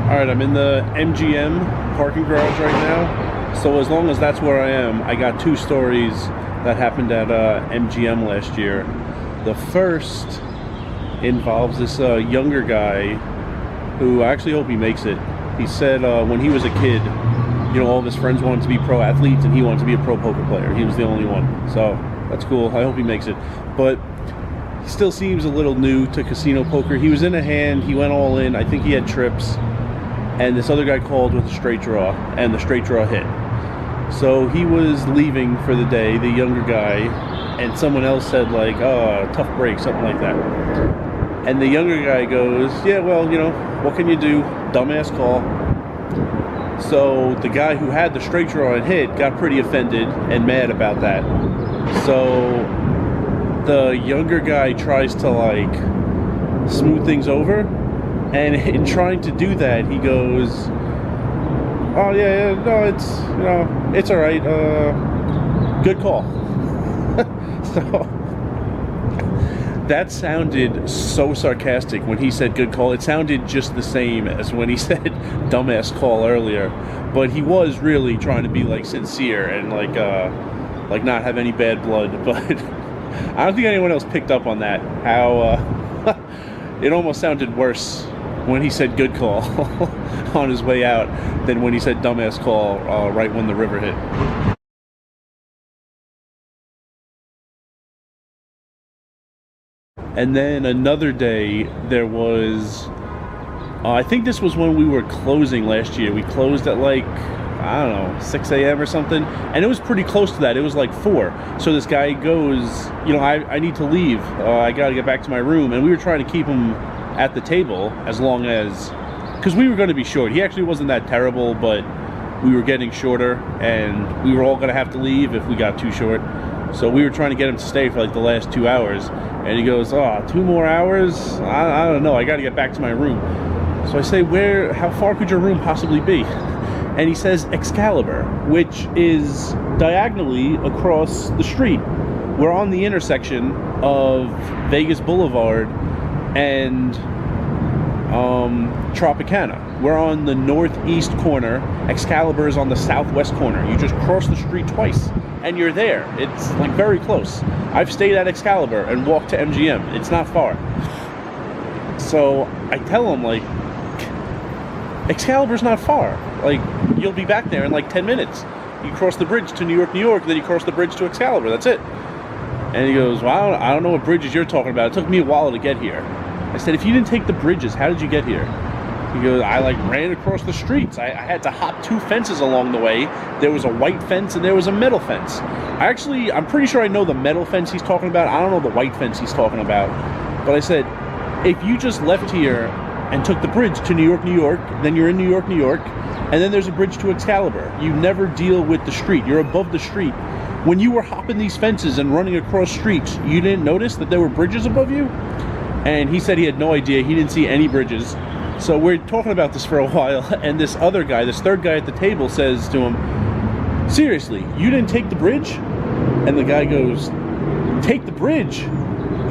Alright, I'm in the MGM parking garage right now. So as long as that's where I am, I got two stories that happened at MGM last year. The first involves this younger guy who I actually hope he makes it. He said when he was a kid, you know, all of his friends wanted to be pro athletes and he wanted to be a pro poker player. He was the only one. So that's cool. I hope he makes it. But he still seems a little new to casino poker. He was in a hand. He went all in. I think he had trips. And this other guy called with a straight draw, and the straight draw hit. So he was leaving for the day, the younger guy, and someone else said like, oh, tough break, something like that. And the younger guy goes, yeah, well, you know, what can you do? Dumbass call. So the guy who had the straight draw and hit got pretty offended and mad about that. So the younger guy tries to like smooth things over. And in trying to do that, he goes, oh, yeah, no, it's, you know, it's all right. Good call. So that sounded so sarcastic when he said good call. It sounded just the same as when he said dumbass call earlier. But he was really trying to be, like, sincere and, like not have any bad blood. But I don't think anyone else picked up on that, how it almost sounded worse when he said good call on his way out than when he said dumbass call right when the river hit. And then another day there was, I think this was when we were closing last year. We closed at like, I don't know, 6 a.m. or something. And it was pretty close to that. It was like 4. So this guy goes, you know, I need to leave. I got to get back to my room. And we were trying to keep him at the table as long as, because we were going to be short. He actually wasn't that terrible, but we were getting shorter and we were all going to have to leave if we got too short. So we were trying to get him to stay for like the last 2 hours. And he goes, oh, 2 more hours? I don't know. I got to get back to my room. So I say, how far could your room possibly be? And he says Excalibur, which is diagonally across the street. We're on the intersection of Vegas Boulevard and Tropicana. We're on the northeast corner. Excalibur is on the southwest corner. You just cross the street twice and you're there. It's like very close. I've stayed at Excalibur and walked to MGM. It's not far. So I tell him, like, Excalibur's not far. Like, you'll be back there in like 10 minutes. You cross the bridge to New York, then you cross the bridge to Excalibur. That's it. And he goes, well, I don't know what bridges you're talking about. It took me a while to get here. I said, if you didn't take the bridges, how did you get here? He goes, I like ran across the streets. I had to hop 2 fences along the way. There was a white fence and there was a metal fence. I'm pretty sure I know the metal fence he's talking about. I don't know the white fence he's talking about. But I said, if you just left here and took the bridge to New York, then you're in New York, and then there's a bridge to Excalibur. You never deal with the street. You're above the street. When you were hopping these fences and running across streets, you didn't notice that there were bridges above you? And he said he had no idea. He didn't see any bridges. So we're talking about this for a while, and this other guy, this third guy at the table, says to him, seriously, you didn't take the bridge? And the guy goes, take the bridge?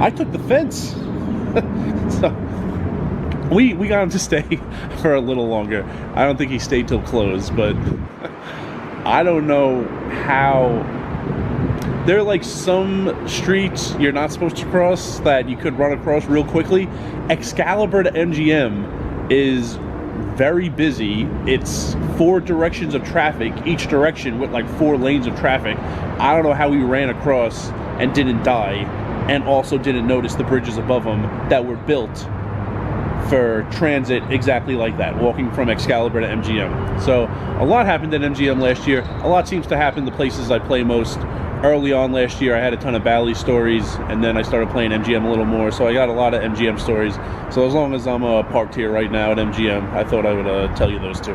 I took the fence. So we got him to stay for a little longer. I don't think he stayed till close, but I don't know how. There are like some streets you're not supposed to cross that you could run across real quickly. Excalibur to MGM is very busy. It's 4 directions of traffic, each direction with like 4 lanes of traffic. I don't know how he ran across and didn't die, and also didn't notice the bridges above him that were built for transit exactly like that, walking from Excalibur to MGM. So a lot happened at MGM last year. A lot seems to happen the places I play most. Early on last year, I had a ton of Bally stories, and then I started playing MGM a little more, so I got a lot of MGM stories. So as long as I'm parked here right now at MGM, I thought I would tell you those two.